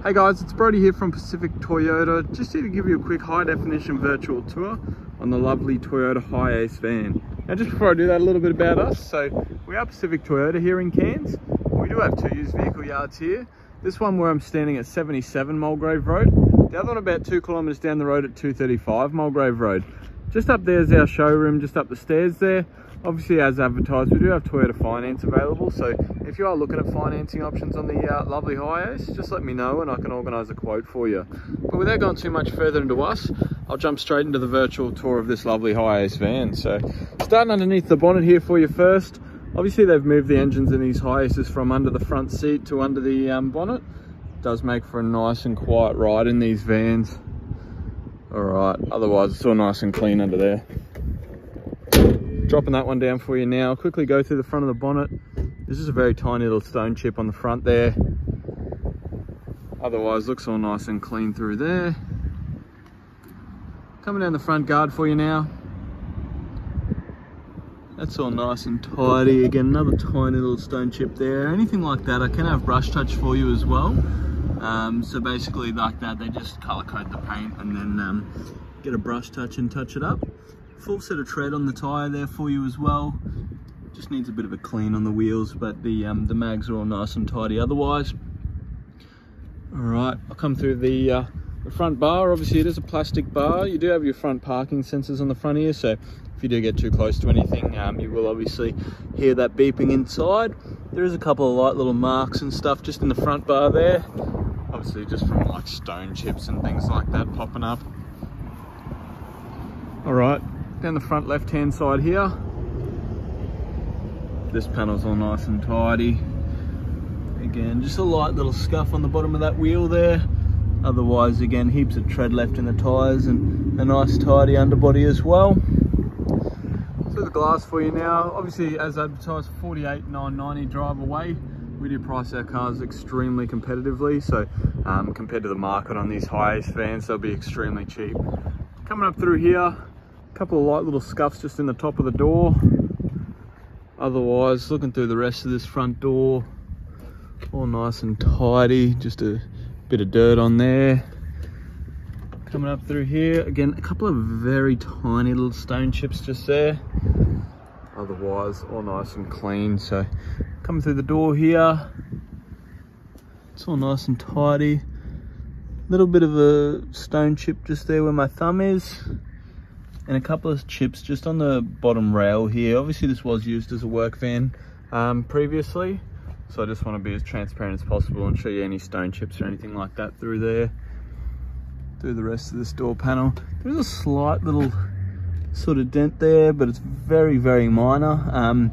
Hey guys, it's Brody here from Pacific Toyota. Just here to give you a quick high definition virtual tour on the lovely Toyota Hiace van. Now just before I do that, a little bit about us. So we are Pacific Toyota here in Cairns. We do have two used vehicle yards here. This one where I'm standing at 77 Mulgrave Road. The other one about 2 kilometres down the road at 235 Mulgrave Road. Just up there is our showroom, just up the stairs there. Obviously, as advertised, we do have Toyota Finance available, so if you are looking at financing options on the lovely Hiace, just let me know and I can organise a quote for you. But without going too much further into us, I'll jump straight into the virtual tour of this lovely Hiace van. So, starting underneath the bonnet here for you first. Obviously, they've moved the engines in these Hiaces from under the front seat to under the bonnet. It does make for a nice and quiet ride in these vans. Alright, otherwise it's all nice and clean under there. Dropping that one down for you now. Quickly go through the front of the bonnet. This is a very tiny little stone chip on the front there. Otherwise looks all nice and clean through there. Coming down the front guard for you now. That's all nice and tidy. Again, another tiny little stone chip there. Anything like that, I can have brush touch for you as well. So basically like that, they just colour code the paint and then get a brush touch and touch it up. Full set of tread on the tyre there for you as well. Just needs a bit of a clean on the wheels, but the mags are all nice and tidy otherwise. Alright, I'll come through the front bar. Obviously it is a plastic bar. You do have your front parking sensors on the front here, so if you do get too close to anything, you will obviously hear that beeping inside. There is a couple of light little marks and stuff just in the front bar there. Obviously just from like stone chips and things like that popping up. Alright, down the front left hand side here. This panel's all nice and tidy. Again, just a light little scuff on the bottom of that wheel there. Otherwise, again, heaps of tread left in the tyres and a nice tidy underbody as well. So the glass for you now. Obviously, as advertised, $48,990 drive away. We do price our cars extremely competitively. So compared to the market on these Hiace vans, they'll be extremely cheap. Coming up through here, a couple of light little scuffs just in the top of the door. Otherwise, looking through the rest of this front door, all nice and tidy, just a bit of dirt on there. Coming up through here, again, a couple of very tiny little stone chips just there. Otherwise, all nice and clean. So, coming through the door here, it's all nice and tidy. Little bit of a stone chip just there where my thumb is. And a couple of chips just on the bottom rail here. Obviously this was used as a work van previously. So I just want to be as transparent as possible and show you any stone chips or anything like that through there. Through the rest of this door panel. There's a slight little sort of dent there, but it's very, very minor.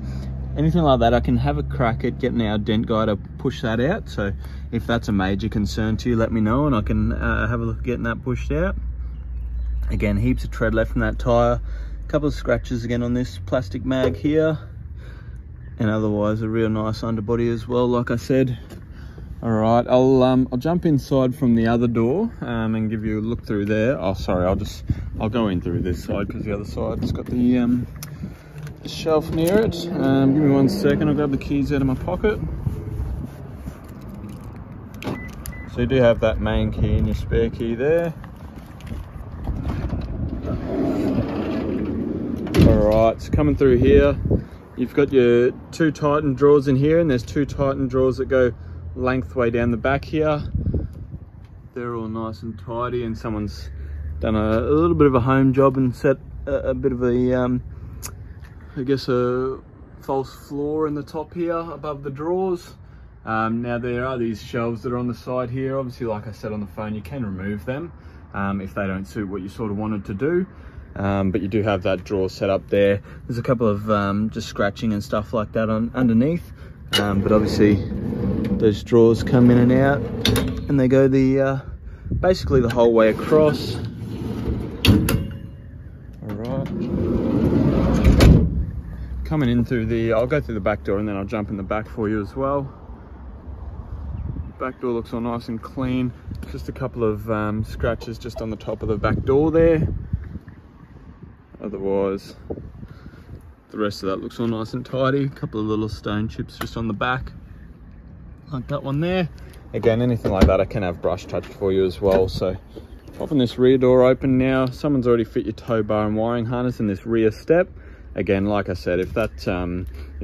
Anything like that, I can have a crack at getting our dent guy to push that out. So if that's a major concern to you, let me know and I can have a look at getting that pushed out. Again, heaps of tread left from that tyre. A couple of scratches again on this plastic mag here. And otherwise a real nice underbody as well, like I said. Alright, I'll jump inside from the other door and give you a look through there. Oh sorry, I'll go in through this side because the other side's got the shelf near it. Give me 1 second, I'll grab the keys out of my pocket. So you do have that main key and your spare key there. Alright, so coming through here, you've got your 2 Titan drawers in here, and there's 2 Titan drawers that go lengthway down the back here. They're all nice and tidy, and someone's done a little bit of a home job and set a bit of a, I guess a false floor in the top here above the drawers. Now there are these shelves that are on the side here. Obviously, like I said on the phone, you can remove them if they don't suit what you sort of wanted to do. But you do have that drawer set up there. There's a couple of just scratching and stuff like that underneath. But obviously those drawers come in and out and they go the basically the whole way across. Alright. Coming in through I'll go through the back door and then I'll jump in the back for you as well. Back door looks all nice and clean. Just a couple of scratches just on the top of the back door there. Otherwise, the rest of that looks all nice and tidy. A couple of little stone chips just on the back. like that one there. Again, anything like that I can have brush touched for you as well. So popping this rear door open now. Someone's already fit your tow bar and wiring harness in this rear step. Again, like I said, if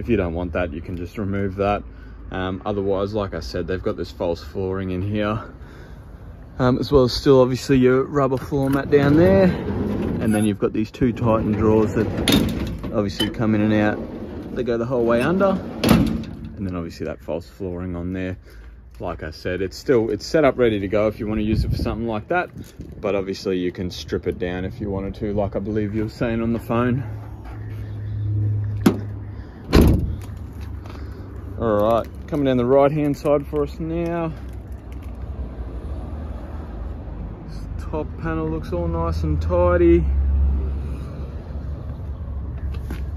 you don't want that, you can just remove that. Otherwise, like I said, they've got this false flooring in here, as well as still obviously your rubber floor mat down there. And then you've got these two Titan drawers that obviously come in and out. They go the whole way under. And then obviously that false flooring on there. Like I said, it's set up ready to go if you want to use it for something like that. But obviously you can strip it down if you wanted to, like I believe you were saying on the phone. All right, coming down the right-hand side for us now. This top panel looks all nice and tidy.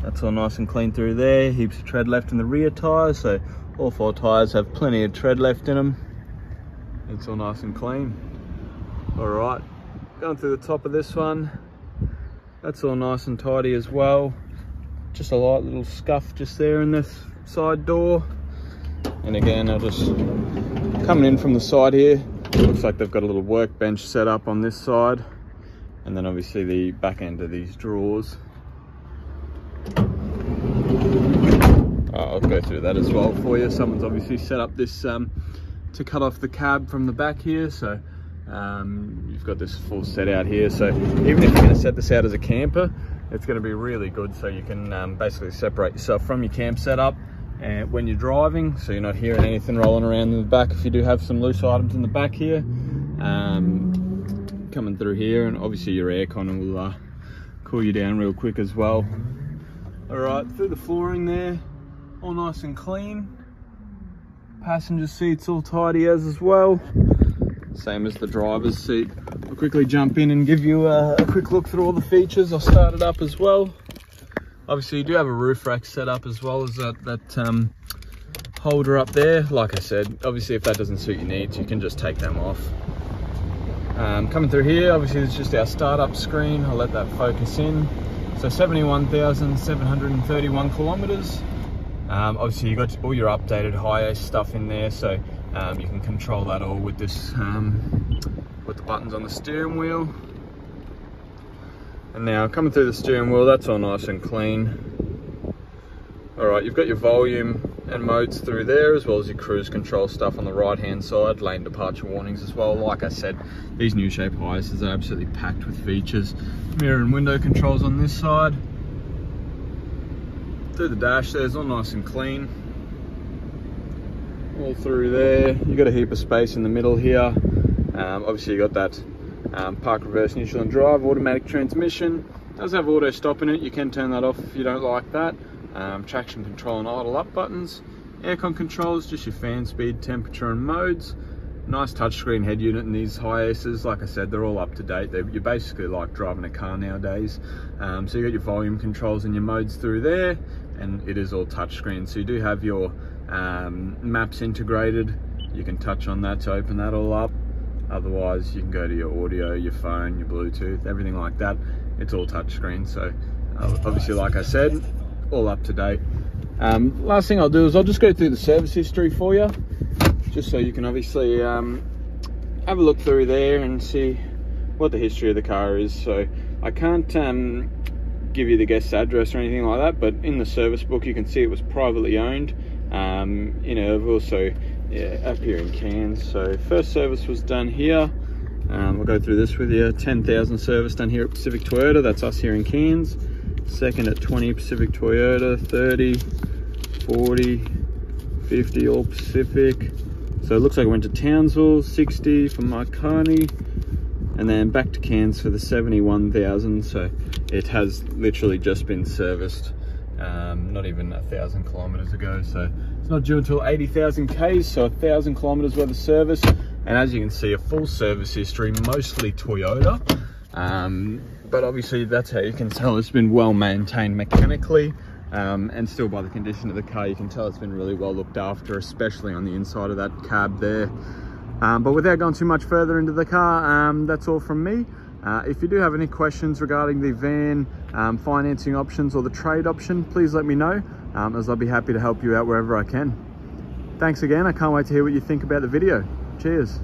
That's all nice and clean through there. Heaps of tread left in the rear tyres, so all 4 tyres have plenty of tread left in them. It's all nice and clean. All right, going through the top of this one. That's all nice and tidy as well. Just a light little scuff just there in this side door. And again, I'll just coming in from the side here. Looks like they've got a little workbench set up on this side. And then obviously the back end of these drawers. I'll go through that as well for you. Someone's obviously set up this to cut off the cab from the back here. So you've got this full set out here. So even if you're going to set this out as a camper, it's going to be really good. So you can basically separate yourself from your camp setup and when you're driving, so you're not hearing anything rolling around in the back. If you do have some loose items in the back here, coming through here, and obviously your aircon will cool you down real quick as well. All right, through the flooring there, all nice and clean. Passenger seats all tidy as well. Same as the driver's seat. I'll quickly jump in and give you a quick look through all the features. I'll start it up as well. Obviously you do have a roof rack set up as well as that holder up there. Like I said, obviously if that doesn't suit your needs, you can just take them off. Coming through here, obviously it's just our startup screen. I'll let that focus in. So 71,731 kilometers. Obviously you got all your updated Hiace stuff in there, so you can control that all with this with the buttons on the steering wheel. And now coming through the steering wheel, that's all nice and clean. All right, you've got your volume and modes through there, as well as your cruise control stuff on the right hand side, lane departure warnings as well. Like I said, these new shape Hiaces are absolutely packed with features. Mirror and window controls on this side. Through the dash there's all nice and clean. All through there, you've got a heap of space in the middle here. Obviously you got that park, reverse, neutral and drive, automatic transmission. It does have auto stop in it, you can turn that off if you don't like that. Traction control and idle up buttons. Aircon controls, just your fan speed, temperature and modes. Nice touchscreen head unit in these Hiaces. Like I said, they're all up to date. You're basically like driving a car nowadays. So you got your volume controls and your modes through there, and it is all touchscreen. So you do have your maps integrated. You can touch on that to open that all up. Otherwise you can go to your audio, your phone, your Bluetooth, everything like that. It's all touchscreen. So obviously, like I said, all up to date. Last thing I'll do is I'll just go through the service history for you, just so you can obviously have a look through there and see what the history of the car is. So I can't give you the guest's address or anything like that, but in the service book you can see it was privately owned. You know, also up here in Cairns. So first service was done here. We'll go through this with you. 10,000 service done here at Pacific Toyota, that's us here in Cairns. Second at 20 Pacific Toyota, 30, 40, 50 all Pacific. So it looks like it went to Townsville, 60 for Marconi, and then back to Cairns for the 71,000. So it has literally just been serviced, not even 1,000 kilometers ago. So it's not due until 80,000 Ks, so 1,000 kilometers worth of service. And as you can see, a full service history, mostly Toyota. But obviously that's how you can tell it's been well maintained mechanically, and still by the condition of the car you can tell it's been really well looked after, especially on the inside of that cab there. But without going too much further into the car, that's all from me. If you do have any questions regarding the van, financing options or the trade option, please let me know, as I'll be happy to help you out wherever I can. Thanks again. I can't wait to hear what you think about the video. Cheers.